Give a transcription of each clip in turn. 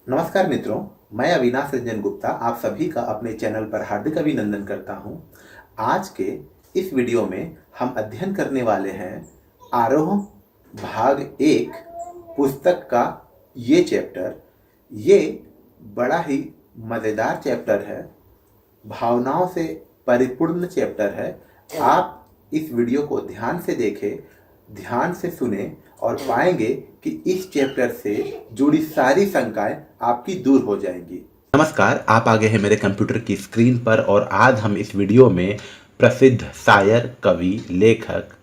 नमस्कार मित्रों, मैं अविनाश रंजन गुप्ता आप सभी का अपने चैनल पर हार्दिक अभिनंदन करता हूं। आज के इस वीडियो में हम अध्ययन करने वाले हैं आरोह भाग 1 पुस्तक का ये चैप्टर। ये बड़ा ही मज़ेदार चैप्टर है, भावनाओं से परिपूर्ण चैप्टर है। आप इस वीडियो को ध्यान से देखें, ध्यान से सुने और पाएंगे कि इस चैप्टर से जुड़ी सारी शंकाएं आपकी दूर हो जाएंगी। नमस्कार, आप आ गए हैं मेरे कंप्यूटर की स्क्रीन पर और आज हम इस वीडियो में प्रसिद्ध शायर, कवि, लेखक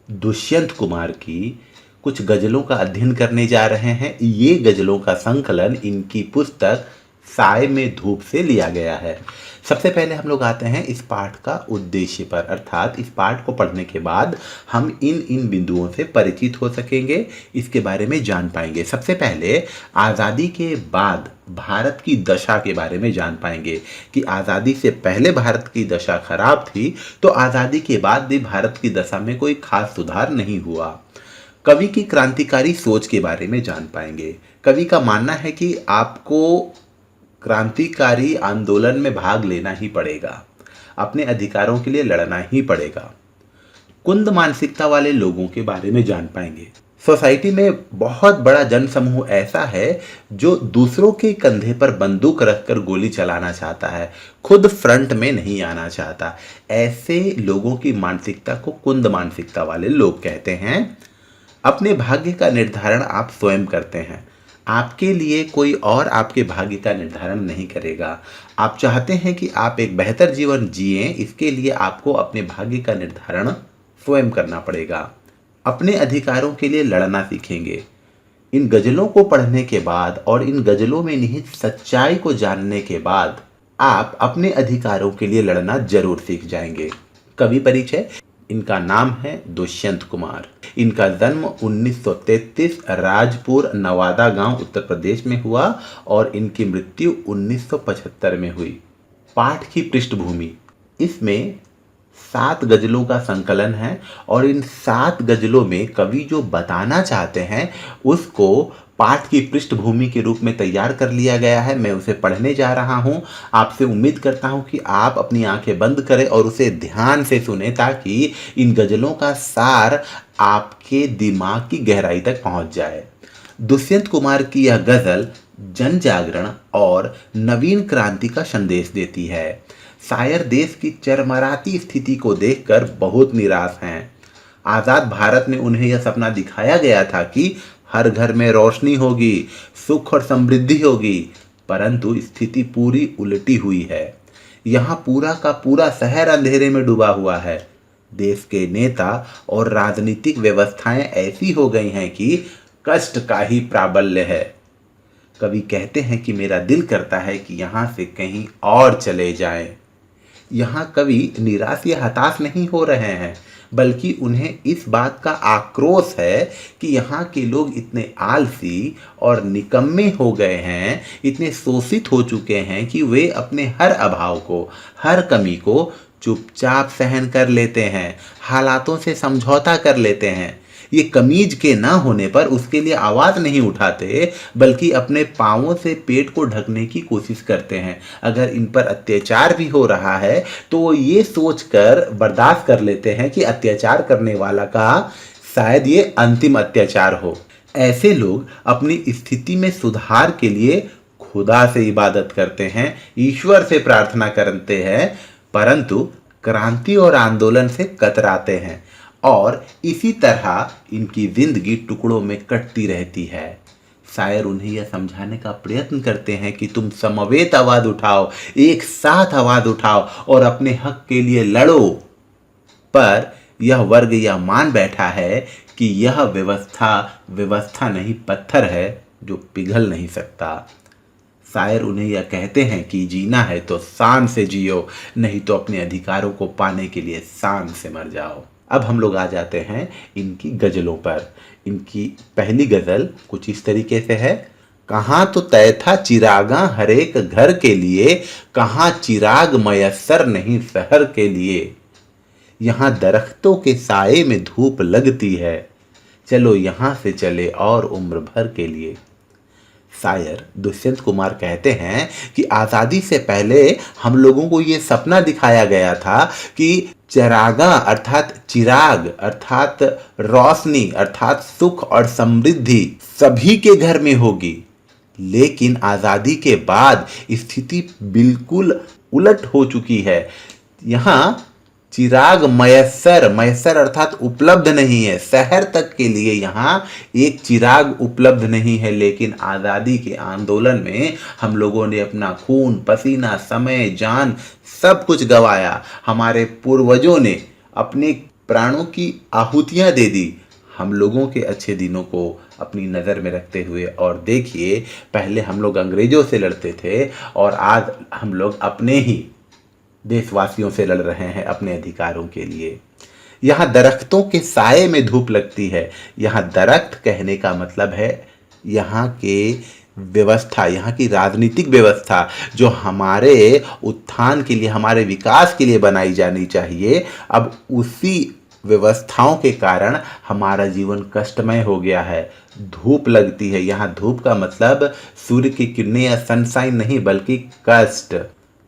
दुष्यंत कुमार की कुछ गज़लों का अध्ययन करने जा रहे हैं। ये गज़लों का संकलन इनकी पुस्तक साय में धूप से लिया गया है। सबसे पहले हम लोग आते हैं इस पाठ का उद्देश्य पर, अर्थात इस पाठ को पढ़ने के बाद हम इन बिंदुओं से परिचित हो सकेंगे, इसके बारे में जान पाएंगे। सबसे पहले आज़ादी के बाद भारत की दशा के बारे में जान पाएंगे कि आज़ादी से पहले भारत की दशा खराब थी, तो आज़ादी के बाद भी भारत की दशा में कोई खास सुधार नहीं हुआ। कवि की क्रांतिकारी सोच के बारे में जान पाएंगे। कवि का मानना है कि आपको क्रांतिकारी आंदोलन में भाग लेना ही पड़ेगा, अपने अधिकारों के लिए लड़ना ही पड़ेगा। कुंद मानसिकता वाले लोगों के बारे में जान पाएंगे। सोसाइटी में बहुत बड़ा जनसमूह ऐसा है जो दूसरों के कंधे पर बंदूक रखकर गोली चलाना चाहता है, खुद फ्रंट में नहीं आना चाहता। ऐसे लोगों की मानसिकता को कुंद मानसिकता वाले लोग कहते हैं। अपने भाग्य का निर्धारण आप स्वयं करते हैं, आपके लिए कोई और आपके भाग्य का निर्धारण नहीं करेगा। आप चाहते हैं कि आप एक बेहतर जीवन जिएं, इसके लिए आपको अपने भाग्य का निर्धारण स्वयं करना पड़ेगा। अपने अधिकारों के लिए लड़ना सीखेंगे। इन गज़लों को पढ़ने के बाद और इन गज़लों में निहित सच्चाई को जानने के बाद आप अपने अधिकारों के लिए लड़ना जरूर सीख जाएंगे। कवि परिचय। इनका नाम है दुष्यंत कुमार। इनका जन्म 1933 राजपुर नवादा गांव उत्तर प्रदेश में हुआ और इनकी मृत्यु 1975 में हुई। पाठ की पृष्ठभूमि। इसमें 7 गज़लों का संकलन है और इन 7 गज़लों में कवि जो बताना चाहते हैं उसको पाठ की पृष्ठभूमि के रूप में तैयार कर लिया गया है। मैं उसे पढ़ने जा रहा हूं। आपसे उम्मीद करता हूं कि आप अपनी आंखें बंद करें और उसे ध्यान से सुने, ताकि इन गज़लों का सार आपके दिमाग की गहराई तक पहुंच जाए। दुष्यंत कुमार की यह गज़ल जन जागरण और नवीन क्रांति का संदेश देती है। शायर देश की चरमराती स्थिति को देखकर बहुत निराश हैं। आज़ाद भारत में उन्हें यह सपना दिखाया गया था कि हर घर में रोशनी होगी, सुख और समृद्धि होगी, परंतु स्थिति पूरी उल्टी हुई है। यहाँ पूरा का पूरा शहर अंधेरे में डूबा हुआ है। देश के नेता और राजनीतिक व्यवस्थाएं ऐसी हो गई हैं कि कष्ट का ही प्राबल्य है। कवि कहते हैं कि मेरा दिल करता है कि यहाँ से कहीं और चले जाएं। यहाँ कवि निराश या हताश नहीं हो रहे हैं, बल्कि उन्हें इस बात का आक्रोश है कि यहाँ के लोग इतने आलसी और निकम्मे हो गए हैं, इतने शोषित हो चुके हैं कि वे अपने हर अभाव को, हर कमी को चुपचाप सहन कर लेते हैं, हालातों से समझौता कर लेते हैं। ये कमीज के ना होने पर उसके लिए आवाज़ नहीं उठाते, बल्कि अपने पाँवों से पेट को ढकने की कोशिश करते हैं। अगर इन पर अत्याचार भी हो रहा है तो वो ये सोचकर बर्दाश्त कर लेते हैं कि अत्याचार करने वाला का शायद ये अंतिम अत्याचार हो। ऐसे लोग अपनी स्थिति में सुधार के लिए खुदा से इबादत करते हैं, ईश्वर से प्रार्थना करते हैं, परंतु क्रांति और आंदोलन से कतराते हैं और इसी तरह इनकी जिंदगी टुकड़ों में कटती रहती है। शायर उन्हें यह समझाने का प्रयत्न करते हैं कि तुम समवेत आवाज उठाओ, एक साथ आवाज उठाओ और अपने हक के लिए लड़ो। पर यह वर्ग यह मान बैठा है कि यह व्यवस्था नहीं, पत्थर है जो पिघल नहीं सकता। शायर उन्हें यह कहते हैं कि जीना है तो शान से जियो, नहीं तो अपने अधिकारों को पाने के लिए शान से मर जाओ। अब हम लोग आ जाते हैं इनकी गज़लों पर। इनकी पहली गज़ल कुछ इस तरीके से है। कहाँ तो तय था चिरागा हर एक घर के लिए, कहाँ चिराग मयस्सर नहीं शहर के लिए। यहाँ दरख्तों के साए में धूप लगती है, चलो यहाँ से चले और उम्र भर के लिए। शायर दुष्यंत कुमार कहते हैं कि आज़ादी से पहले हम लोगों को ये सपना दिखाया गया था कि चरागा अर्थात चिराग अर्थात रोशनी अर्थात सुख और समृद्धि सभी के घर में होगी। लेकिन आज़ादी के बाद स्थिति बिल्कुल उलट हो चुकी है। यहाँ चिराग मयस्सर मयस्सर अर्थात उपलब्ध नहीं है। शहर तक के लिए यहाँ एक चिराग उपलब्ध नहीं है। लेकिन आज़ादी के आंदोलन में हम लोगों ने अपना खून पसीना समय जान सब कुछ गंवाया। हमारे पूर्वजों ने अपने प्राणों की आहुतियाँ दे दी हम लोगों के अच्छे दिनों को अपनी नज़र में रखते हुए। और देखिए, पहले हम लोग अंग्रेज़ों से लड़ते थे और आज हम लोग अपने ही देशवासियों से लड़ रहे हैं अपने अधिकारों के लिए। यहाँ दरख्तों के साए में धूप लगती है। यहाँ दरख्त कहने का मतलब है यहाँ के व्यवस्था, यहाँ की राजनीतिक व्यवस्था जो हमारे उत्थान के लिए हमारे विकास के लिए बनाई जानी चाहिए, अब उसी व्यवस्थाओं के कारण हमारा जीवन कष्टमय हो गया है। धूप लगती है। यहाँ धूप का मतलब सूर्य की किरणें या सनशाइन नहीं बल्कि कष्ट।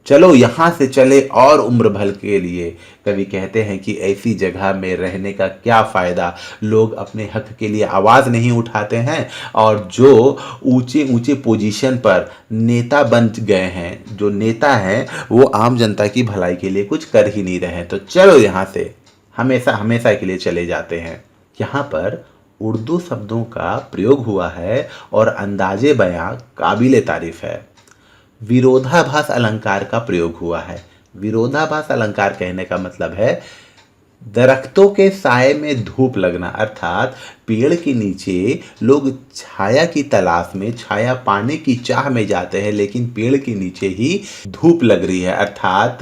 चलो यहाँ से चले और उम्र भर के लिए। कवि कहते हैं कि ऐसी जगह में रहने का क्या फ़ायदा, लोग अपने हक के लिए आवाज़ नहीं उठाते हैं और जो ऊंचे ऊंचे पोजीशन पर नेता बन गए हैं, जो नेता हैं वो आम जनता की भलाई के लिए कुछ कर ही नहीं रहे हैं। तो चलो यहाँ से हमेशा हमेशा के लिए चले जाते हैं। यहाँ पर उर्दू शब्दों का प्रयोग हुआ है और अंदाजे बयां काबिले तारीफ है। विरोधाभास अलंकार का प्रयोग हुआ है। विरोधाभास अलंकार कहने का मतलब है दरख्तों के साए में धूप लगना, अर्थात पेड़ के नीचे लोग छाया की तलाश में छाया पाने की चाह में जाते हैं, लेकिन पेड़ के नीचे ही धूप लग रही है। अर्थात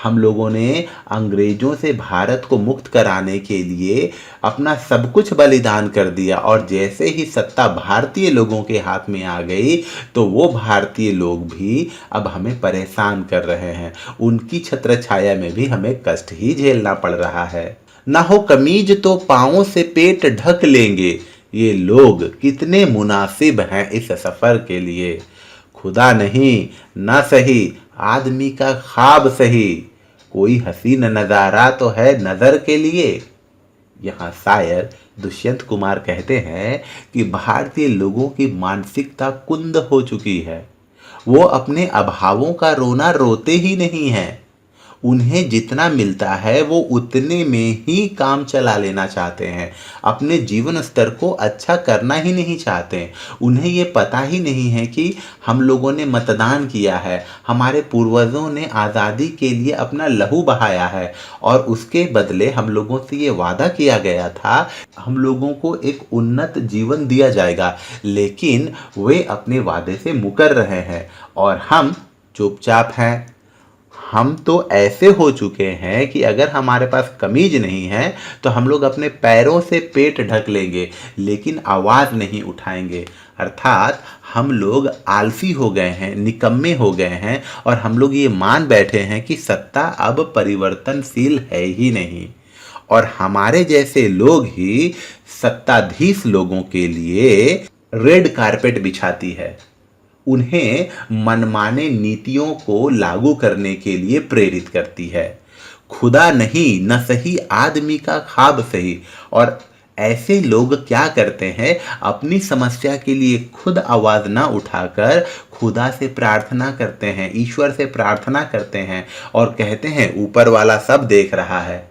हम लोगों ने अंग्रेजों से भारत को मुक्त कराने के लिए अपना सब कुछ बलिदान कर दिया और जैसे ही सत्ता भारतीय लोगों के हाथ में आ गई तो वो भारतीय लोग भी अब हमें परेशान कर रहे हैं। उनकी छत्र छाया में भी हमें कष्ट ही झेलना पड़ रहा है। ना हो कमीज तो पाँवों से पेट ढक लेंगे, ये लोग कितने मुनासिब हैं इस सफ़र के लिए। खुदा नहीं ना सही आदमी का ख्वाब सही, कोई हसीन नज़ारा तो है नज़र के लिए। यहाँ शायर दुष्यंत कुमार कहते हैं कि भारतीय लोगों की मानसिकता कुंद हो चुकी है। वो अपने अभावों का रोना रोते ही नहीं हैं। उन्हें जितना मिलता है वो उतने में ही काम चला लेना चाहते हैं। अपने जीवन स्तर को अच्छा करना ही नहीं चाहते। उन्हें ये पता ही नहीं है कि हम लोगों ने मतदान किया है, हमारे पूर्वजों ने आज़ादी के लिए अपना लहू बहाया है और उसके बदले हम लोगों से ये वादा किया गया था हम लोगों को एक उन्नत जीवन दिया जाएगा, लेकिन वे अपने वादे से मुकर रहे हैं और हम चुपचाप हैं। हम तो ऐसे हो चुके हैं कि अगर हमारे पास कमीज नहीं है तो हम लोग अपने पैरों से पेट ढक लेंगे लेकिन आवाज़ नहीं उठाएंगे। अर्थात हम लोग आलसी हो गए हैं, निकम्मे हो गए हैं और हम लोग ये मान बैठे हैं कि सत्ता अब परिवर्तनशील है ही नहीं और हमारे जैसे लोग ही सत्ताधीश लोगों के लिए रेड कारपेट बिछाती है, उन्हें मनमाने नीतियों को लागू करने के लिए प्रेरित करती है। खुदा नहीं न सही आदमी का ख्वाब सही। और ऐसे लोग क्या करते हैं, अपनी समस्या के लिए खुद आवाज़ ना उठाकर खुदा से प्रार्थना करते हैं, ईश्वर से प्रार्थना करते हैं और कहते हैं ऊपर वाला सब देख रहा है,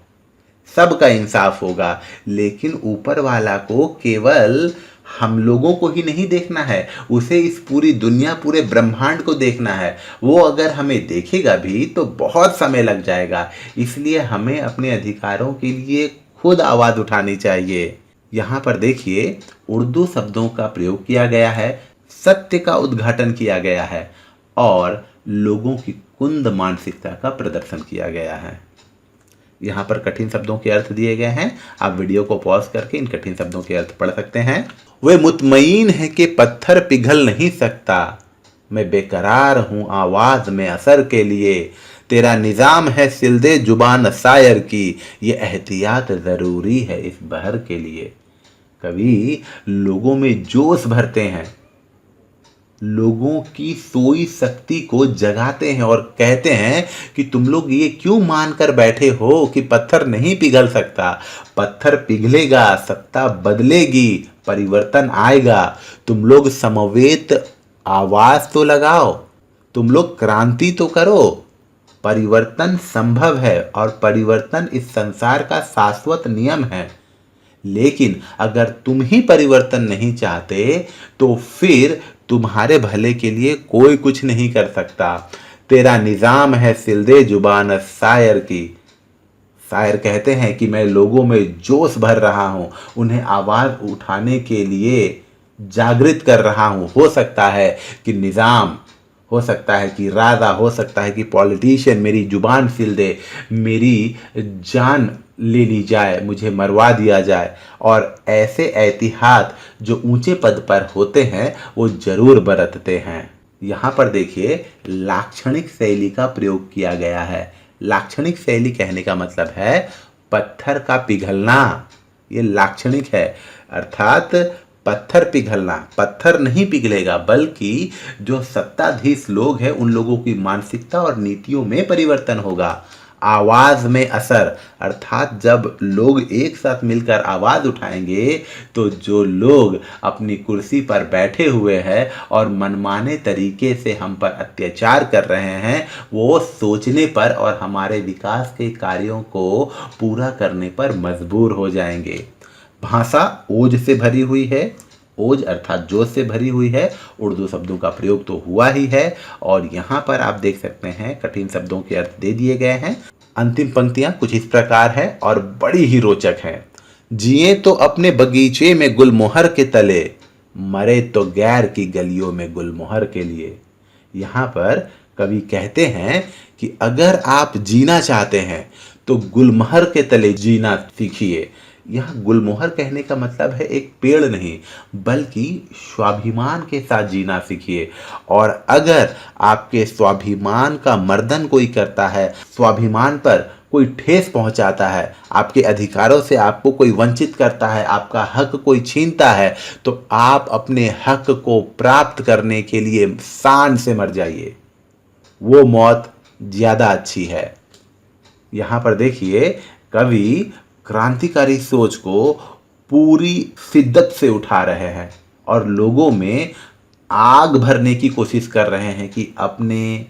सबका इंसाफ होगा। लेकिन ऊपर वाला को केवल हम लोगों को ही नहीं देखना है, उसे इस पूरी दुनिया पूरे ब्रह्मांड को देखना है। वो अगर हमें देखेगा भी तो बहुत समय लग जाएगा। इसलिए हमें अपने अधिकारों के लिए खुद आवाज़ उठानी चाहिए। यहाँ पर देखिए उर्दू शब्दों का प्रयोग किया गया है, सत्य का उद्घाटन किया गया है और लोगों की कुंद मानसिकता का प्रदर्शन किया गया है। यहाँ पर कठिन शब्दों के अर्थ दिए गए हैं। आप वीडियो को पॉज करके इन कठिन शब्दों के अर्थ पढ़ सकते हैं। वे मुतमईन है कि पत्थर पिघल नहीं सकता, मैं बेकरार हूँ आवाज़ में असर के लिए, तेरा निज़ाम है सिलदे जुबान शायर की, ये एहतियात ज़रूरी है इस बहर के लिए। कवि लोगों में जोश भरते हैं, लोगों की सोई शक्ति को जगाते हैं और कहते हैं कि तुम लोग ये क्यों मानकर बैठे हो कि पत्थर नहीं पिघल सकता। पत्थर पिघलेगा, सत्ता बदलेगी, परिवर्तन आएगा। तुम लोग समवेत आवाज तो लगाओ, तुम लोग क्रांति तो करो। परिवर्तन संभव है और परिवर्तन इस संसार का शाश्वत नियम है। लेकिन अगर तुम ही परिवर्तन नहीं चाहते तो फिर तुम्हारे भले के लिए कोई कुछ नहीं कर सकता। तेरा निजाम है सिलदे जुबान शायर की। शायर कहते हैं कि मैं लोगों में जोश भर रहा हूं, उन्हें आवाज उठाने के लिए जागृत कर रहा हूं। हो सकता है कि निजाम, हो सकता है कि राजा, हो सकता है कि पॉलिटिशियन मेरी जुबान सिल दे, मेरी जान ले ली जाए, मुझे मरवा दिया जाए। और ऐसे एहतियात जो ऊंचे पद पर होते हैं वो जरूर बरतते हैं। यहाँ पर देखिए लाक्षणिक शैली का प्रयोग किया गया है। लाक्षणिक शैली कहने का मतलब है पत्थर का पिघलना, ये लाक्षणिक है। अर्थात पत्थर पिघलना, पत्थर नहीं पिघलेगा बल्कि जो सत्ताधीश लोग हैं उन लोगों की मानसिकता और नीतियों में परिवर्तन होगा। आवाज में असर, अर्थात जब लोग एक साथ मिलकर आवाज उठाएंगे तो जो लोग अपनी कुर्सी पर बैठे हुए हैं और मनमाने तरीके से हम पर अत्याचार कर रहे हैं वो सोचने पर और हमारे विकास के कार्यों को पूरा करने पर मजबूर हो जाएंगे। भाषा ओज से भरी हुई है, ओज अर्थात जोश से भरी हुई है। उर्दू शब्दों का प्रयोग तो हुआ ही है और यहाँ पर आप देख सकते हैं कठिन शब्दों के अर्थ दे दिए गए हैं। अंतिम पंक्तियां कुछ इस प्रकार है और बड़ी ही रोचक है। जिए तो अपने बगीचे में गुलमोहर के तले, मरे तो गैर की गलियों में गुलमोहर के लिए। यहाँ पर कवि कहते हैं कि अगर आप जीना चाहते हैं तो गुलमोहर के तले जीना सीखिए। यह गुलमोहर कहने का मतलब है एक पेड़ नहीं बल्कि स्वाभिमान के साथ जीना सीखिए। और अगर आपके स्वाभिमान का मर्दन कोई करता है, स्वाभिमान पर कोई ठेस पहुंचाता है, आपके अधिकारों से आपको कोई वंचित करता है, आपका हक कोई छीनता है, तो आप अपने हक को प्राप्त करने के लिए शान से मर जाइए, वो मौत ज्यादा अच्छी है। यहाँ पर देखिए कवि क्रांतिकारी सोच को पूरी शिद्दत से उठा रहे हैं और लोगों में आग भरने की कोशिश कर रहे हैं कि अपने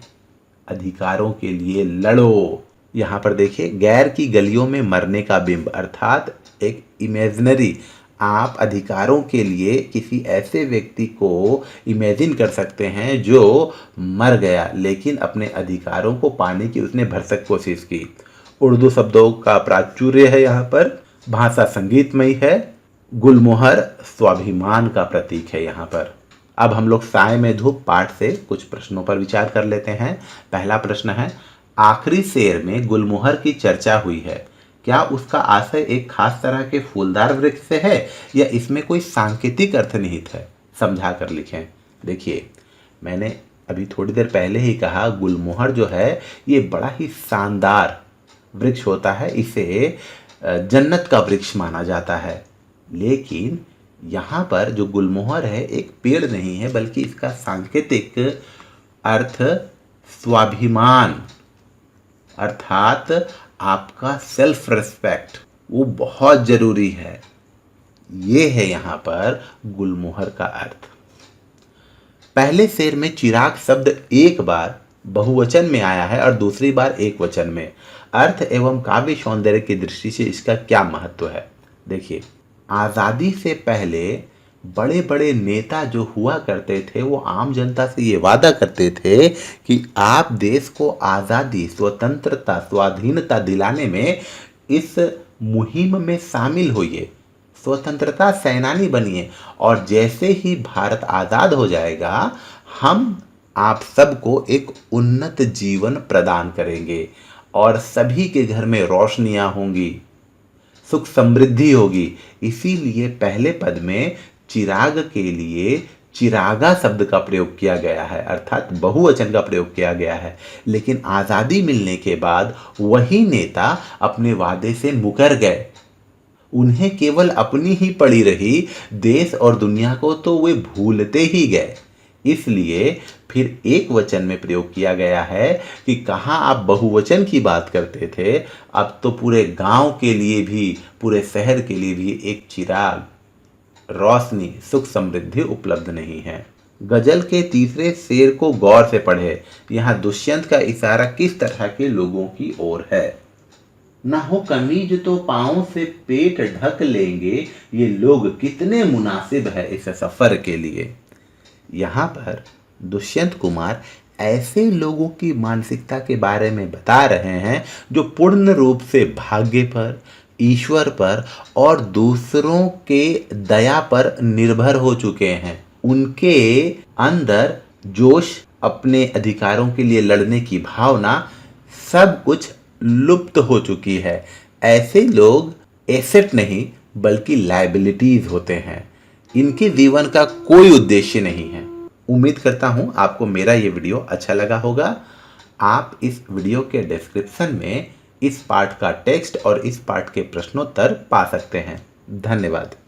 अधिकारों के लिए लड़ो। यहाँ पर देखिए गैर की गलियों में मरने का बिंब, अर्थात एक इमेजिनरी, आप अधिकारों के लिए किसी ऐसे व्यक्ति को इमेजिन कर सकते हैं जो मर गया लेकिन अपने अधिकारों को पाने की उसने भरसक कोशिश की। उर्दू शब्दों का प्राचुर्य है, यहाँ पर भाषा संगीतमयी है, गुलमोहर स्वाभिमान का प्रतीक है यहाँ पर। अब हम लोग साय में धूप पाठ से कुछ प्रश्नों पर विचार कर लेते हैं। पहला प्रश्न है, आखिरी शेर में गुलमोहर की चर्चा हुई है, क्या उसका आशय एक खास तरह के फूलदार वृक्ष से है या इसमें कोई सांकेतिक अर्थ निहित है? समझा कर लिखें। देखिए मैंने अभी थोड़ी देर पहले ही कहा गुलमोहर जो है ये बड़ा ही शानदार वृक्ष होता है, इसे जन्नत का वृक्ष माना जाता है। लेकिन यहाँ पर जो गुलमोहर है एक पेड़ नहीं है बल्कि इसका सांकेतिक अर्थ स्वाभिमान, अर्थात आपका सेल्फ रिस्पेक्ट, वो बहुत जरूरी है। ये है यहाँ पर गुलमोहर का अर्थ। पहले शेर में चिराग शब्द एक बार बहुवचन में आया है और दूसरी बार एक वचन में। अर्थ एवं काव्य सौंदर्य की दृष्टि से इसका क्या महत्व है? देखिए आज़ादी से पहले बड़े बड़े नेता जो हुआ करते थे वो आम जनता से ये वादा करते थे कि आप देश को आज़ादी, स्वतंत्रता, स्वाधीनता दिलाने में इस मुहिम में शामिल होइए, स्वतंत्रता सेनानी बनिए और जैसे ही भारत आज़ाद हो जाएगा हम आप सबको एक उन्नत जीवन प्रदान करेंगे और सभी के घर में रोशनियां होंगी, सुख समृद्धि होगी। इसीलिए पहले पद में चिराग के लिए चिरागा शब्द का प्रयोग किया गया है, अर्थात बहुवचन का प्रयोग किया गया है। लेकिन आज़ादी मिलने के बाद वही नेता अपने वादे से मुकर गए, उन्हें केवल अपनी ही पड़ी रही, देश और दुनिया को तो वे भूलते ही गए। इसलिए फिर एक वचन में प्रयोग किया गया है कि कहाँ आप बहुवचन की बात करते थे, अब तो पूरे गांव के लिए भी, पूरे शहर के लिए भी एक चिराग, रोशनी, सुख समृद्धि उपलब्ध नहीं है। गजल के तीसरे शेर को गौर से पढ़े। यहाँ दुष्यंत का इशारा किस तरह के लोगों की ओर है। ना हो कमीज तो पाँव से पेट ढक लेंगे, ये लोग कितने मुनासिब है इस सफर के लिए। यहाँ पर दुष्यंत कुमार ऐसे लोगों की मानसिकता के बारे में बता रहे हैं जो पूर्ण रूप से भाग्य पर, ईश्वर पर और दूसरों के दया पर निर्भर हो चुके हैं। उनके अंदर जोश, अपने अधिकारों के लिए लड़ने की भावना, सब कुछ लुप्त हो चुकी है। ऐसे लोग एसेट नहीं बल्कि लायबिलिटीज होते हैं। इनके जीवन का कोई उद्देश्य नहीं है। उम्मीद करता हूं आपको मेरा ये वीडियो अच्छा लगा होगा। आप इस वीडियो के डिस्क्रिप्शन में इस पार्ट का टेक्स्ट और इस पार्ट के प्रश्नोत्तर पा सकते हैं। धन्यवाद।